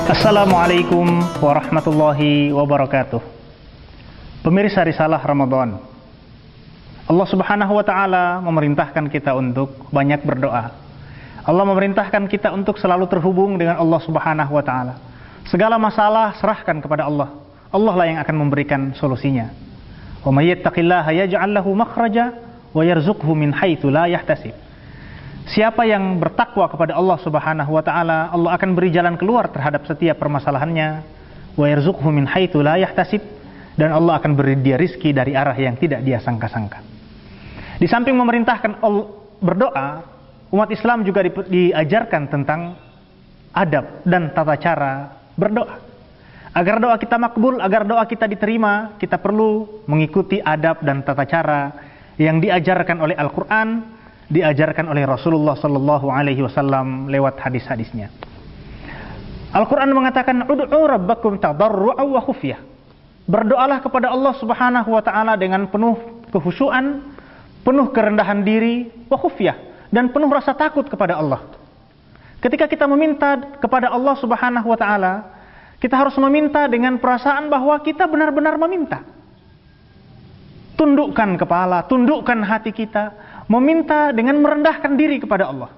Assalamualaikum warahmatullahi wabarakatuh. Pemirsa Risalah Ramadan, Allah Subhanahu wa Ta'ala memerintahkan kita untuk banyak berdoa. Allah memerintahkan kita untuk selalu terhubung dengan Allah Subhanahu wa Ta'ala. Segala masalah serahkan kepada Allah. Allah lah yang akan memberikan solusinya. Wa may yattaqillaha yaj'al lahu makhraja wa yarzuqhu min haitsu la yahtasib. Siapa yang bertakwa kepada Allah Subhanahu wa Ta'ala, Allah akan beri jalan keluar terhadap setiap permasalahannya. Wa yarzuqhu min haitsu la yahtasib, dan Allah akan beri dia rizki dari arah yang tidak dia sangka-sangka. Di samping memerintahkan berdoa, umat Islam juga diajarkan tentang adab dan tata cara berdoa. Agar doa kita makbul, agar doa kita diterima, kita perlu mengikuti adab dan tata cara yang diajarkan oleh Al-Quran, diajarkan oleh Rasulullah Sallallahu Alaihi Wasallam lewat hadis-hadisnya. Al-Quran mengatakan, "Ud'u rabbakum tadarru'an wa khufyah." Berdoalah kepada Allah Subhanahu wa Ta'ala dengan penuh kekhusyuan, penuh kerendahan diri, wa khufyah, dan penuh rasa takut kepada Allah. Ketika kita meminta kepada Allah Subhanahu wa Ta'ala, kita harus meminta dengan perasaan bahwa kita benar-benar meminta. Tundukkan kepala, tundukkan hati kita, meminta dengan merendahkan diri kepada Allah.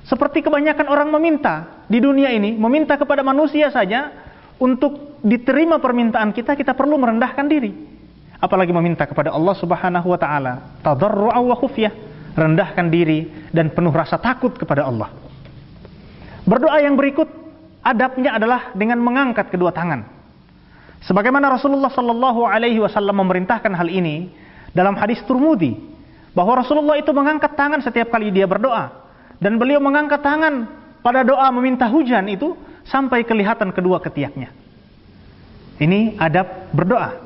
Seperti kebanyakan orang meminta di dunia ini, meminta kepada manusia saja, untuk diterima permintaan kita, kita perlu merendahkan diri. Apalagi meminta kepada Allah Subhanahu wa Ta'ala, tadarru'an wa khufyah, rendahkan diri dan penuh rasa takut kepada Allah. Berdoa yang berikut, adabnya adalah dengan mengangkat kedua tangan. Sebagaimana Rasulullah Sallallahu Alaihi Wasallam memerintahkan hal ini dalam hadis Tirmidzi, bahwa Rasulullah itu mengangkat tangan setiap kali dia berdoa, dan beliau mengangkat tangan pada doa meminta hujan itu sampai kelihatan kedua ketiaknya. Ini adab berdoa.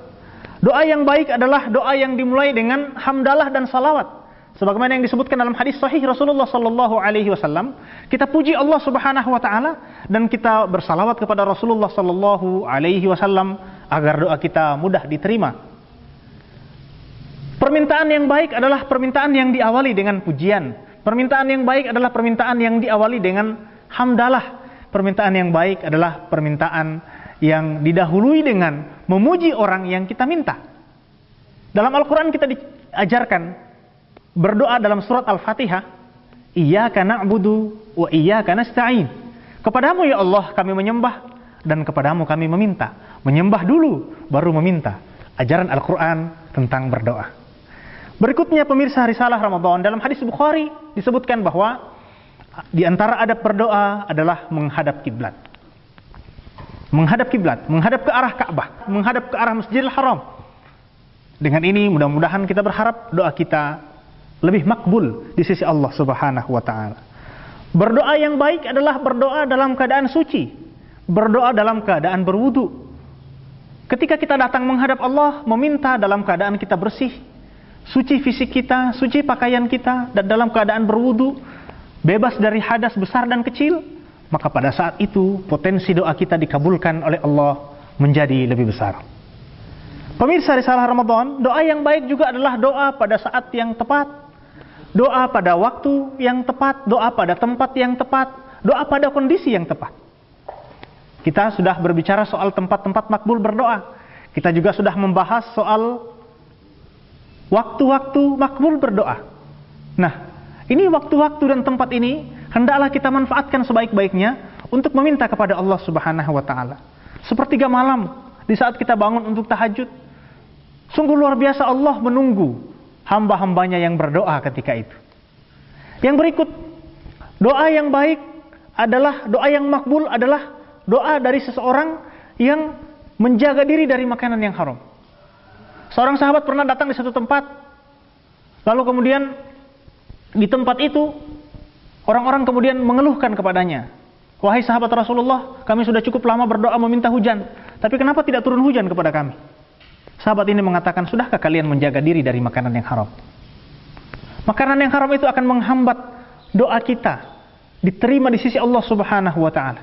Doa yang baik adalah doa yang dimulai dengan hamdalah dan salawat. Sebagaimana yang disebutkan dalam hadis sahih Rasulullah Sallallahu Alaihi Wasallam, kita puji Allah Subhanahu Wa Taala dan kita bersalawat kepada Rasulullah Sallallahu Alaihi Wasallam agar doa kita mudah diterima. Permintaan yang baik adalah permintaan yang diawali dengan pujian. Permintaan yang baik adalah permintaan yang diawali dengan hamdalah. Permintaan yang baik adalah permintaan yang didahului dengan memuji orang yang kita minta. Dalam Al-Quran kita diajarkan berdoa dalam surat Al-Fatihah, Iyyaka na'budu wa iyyaka nasta'in. Kepadamu ya Allah kami menyembah, dan kepadamu kami meminta. Menyembah dulu, baru meminta. Ajaran Al-Quran tentang berdoa. Berikutnya pemirsa Risalah Ramadan, dalam hadis Bukhari disebutkan bahwa di antara adab berdoa adalah menghadap kiblat. Menghadap kiblat, menghadap ke arah Ka'bah, menghadap ke arah Masjidil Haram. Dengan ini mudah-mudahan kita berharap doa kita lebih makbul di sisi Allah Subhanahu wa Ta'ala. Berdoa yang baik adalah berdoa dalam keadaan suci, berdoa dalam keadaan berwudu. Ketika kita datang menghadap Allah, meminta dalam keadaan kita bersih, suci fisik kita, suci pakaian kita, dan dalam keadaan berwudu, bebas dari hadas besar dan kecil, maka pada saat itu potensi doa kita dikabulkan oleh Allah menjadi lebih besar. Pemirsa Risalah Ramadan, doa yang baik juga adalah doa pada saat yang tepat, doa pada waktu yang tepat, doa pada tempat yang tepat, doa pada kondisi yang tepat. Kita sudah berbicara soal tempat-tempat makbul berdoa. Kita juga sudah membahas soal waktu-waktu makbul berdoa. Nah, ini waktu-waktu dan tempat ini hendaklah kita manfaatkan sebaik-baiknya untuk meminta kepada Allah Subhanahu wa Ta'ala. Sepertiga malam di saat kita bangun untuk tahajud, sungguh luar biasa Allah menunggu hamba-hambanya yang berdoa ketika itu. Yang berikut, doa yang baik adalah, doa yang makbul adalah doa dari seseorang yang menjaga diri dari makanan yang haram. Seorang sahabat pernah datang di satu tempat, lalu kemudian di tempat itu orang-orang kemudian mengeluhkan kepadanya, "Wahai sahabat Rasulullah, kami sudah cukup lama berdoa meminta hujan, tapi kenapa tidak turun hujan kepada kami?" Sahabat ini mengatakan, "Sudahkah kalian menjaga diri dari makanan yang haram?" Makanan yang haram itu akan menghambat doa kita diterima di sisi Allah Subhanahu wa Ta'ala.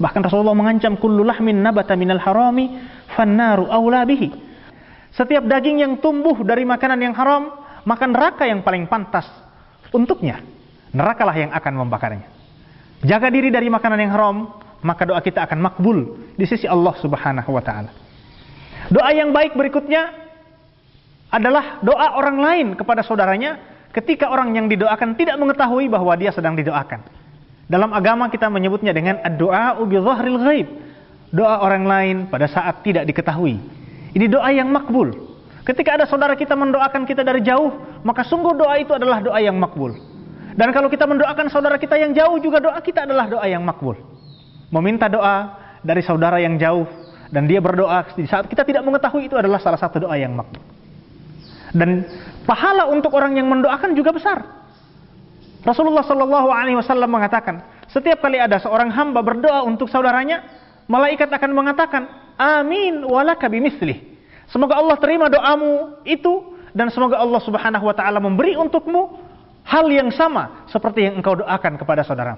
Bahkan Rasulullah mengancam, "Kullu lahmin nabata minal harami fannaru aula bihi." Setiap daging yang tumbuh dari makanan yang haram, maka neraka yang paling pantas untuknya. Nerakalah yang akan membakarnya. Jaga diri dari makanan yang haram, maka doa kita akan makbul di sisi Allah Subhanahu wa taala. Doa yang baik berikutnya adalah doa orang lain kepada saudaranya ketika orang yang didoakan tidak mengetahui bahwa dia sedang didoakan. Dalam agama kita menyebutnya dengan ad-du'a bi dhahril ghaib. Doa orang lain pada saat tidak diketahui. Ini doa yang makbul. Ketika ada saudara kita mendoakan kita dari jauh, maka sungguh doa itu adalah doa yang makbul. Dan kalau kita mendoakan saudara kita yang jauh, juga doa kita adalah doa yang makbul. Meminta doa dari saudara yang jauh dan dia berdoa di saat kita tidak mengetahui, itu adalah salah satu doa yang makbul. Dan pahala untuk orang yang mendoakan juga besar. Rasulullah SAW mengatakan, setiap kali ada seorang hamba berdoa untuk saudaranya, malaikat akan mengatakan, amin walaka bimithlih. Semoga Allah terima doamu itu, dan semoga Allah Subhanahu wa taala memberi untukmu hal yang sama seperti yang engkau doakan kepada saudara.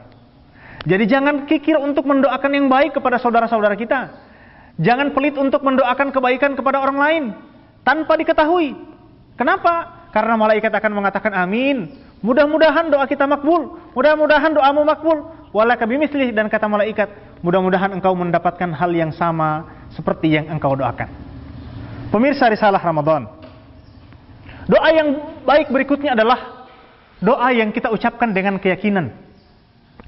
Jadi jangan kikir untuk mendoakan yang baik kepada saudara-saudara kita. Jangan pelit untuk mendoakan kebaikan kepada orang lain tanpa diketahui. Kenapa? Karena malaikat akan mengatakan amin. Mudah-mudahan doa kita makbul. Mudah-mudahan doamu makbul. Walaka bimithlih, dan kata malaikat, mudah-mudahan engkau mendapatkan hal yang sama seperti yang engkau doakan. Pemirsa Risalah Ramadan, doa yang baik berikutnya adalah doa yang kita ucapkan dengan keyakinan.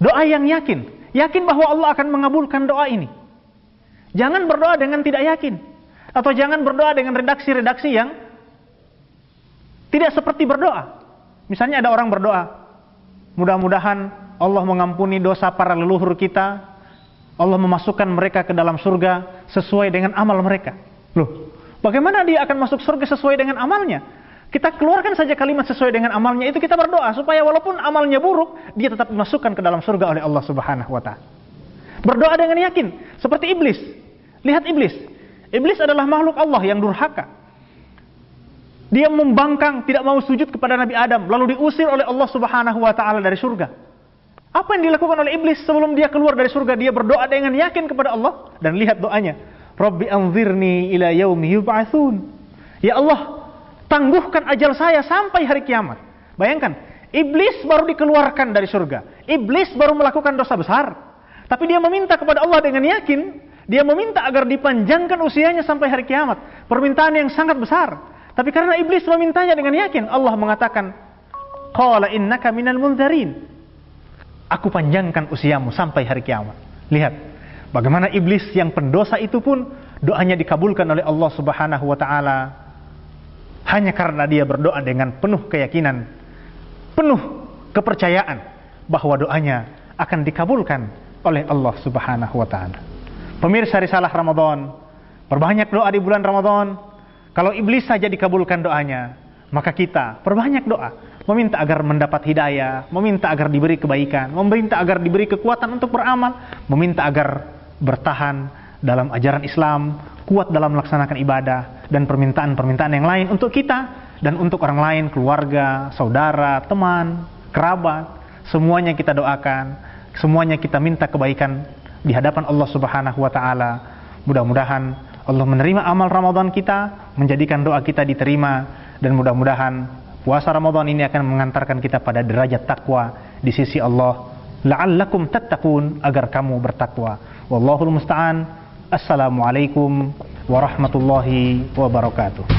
Doa yang yakin bahwa Allah akan mengabulkan doa ini. Jangan berdoa dengan tidak yakin, atau jangan berdoa dengan redaksi-redaksi yang tidak seperti berdoa. Misalnya ada orang berdoa, mudah-mudahan Allah mengampuni dosa para leluhur kita, Allah memasukkan mereka ke dalam surga sesuai dengan amal mereka. Loh, bagaimana dia akan masuk surga sesuai dengan amalnya? Kita keluarkan saja kalimat sesuai dengan amalnya, itu kita berdoa supaya walaupun amalnya buruk, dia tetap dimasukkan ke dalam surga oleh Allah Subhanahu wa taala. Berdoa dengan yakin, seperti iblis. Lihat iblis. Iblis adalah makhluk Allah yang durhaka. Dia membangkang, tidak mau sujud kepada Nabi Adam, lalu diusir oleh Allah Subhanahu wa taala dari surga. Apa yang dilakukan oleh iblis sebelum dia keluar dari surga? Dia berdoa dengan yakin kepada Allah, dan lihat doanya. Rabbi anzirni ila yaumi yub'atsun. Ya Allah, tangguhkan ajal saya sampai hari kiamat. Bayangkan, iblis baru dikeluarkan dari surga. Iblis baru melakukan dosa besar. Tapi dia meminta kepada Allah dengan yakin. Dia meminta agar dipanjangkan usianya sampai hari kiamat. Permintaan yang sangat besar. Tapi karena iblis memintanya dengan yakin, Allah mengatakan, qala innaka minal munzarin. Aku panjangkan usiamu sampai hari kiamat. Lihat, bagaimana iblis yang pendosa itu pun doanya dikabulkan oleh Allah Subhanahu wa taala. Hanya karena dia berdoa dengan penuh keyakinan, penuh kepercayaan bahwa doanya akan dikabulkan oleh Allah Subhanahu wa taala. Pemirsa Risalah Ramadan, perbanyak doa di bulan Ramadan. Kalau iblis saja dikabulkan doanya, maka kita perbanyak doa, meminta agar mendapat hidayah, meminta agar diberi kebaikan, meminta agar diberi kekuatan untuk beramal, meminta agar bertahan dalam ajaran Islam, kuat dalam melaksanakan ibadah, dan permintaan-permintaan yang lain untuk kita dan untuk orang lain, keluarga, saudara, teman, kerabat. Semuanya kita doakan, semuanya kita minta kebaikan di hadapan Allah Subhanahu wa taala. Mudah-mudahan Allah menerima amal Ramadan kita, menjadikan doa kita diterima, dan mudah-mudahan puasa Ramadan ini akan mengantarkan kita pada derajat takwa di sisi Allah. La'allakum tattaqun, agar kamu bertakwa. Wallahul musta'an. Assalamualaikum warahmatullahi wabarakatuh.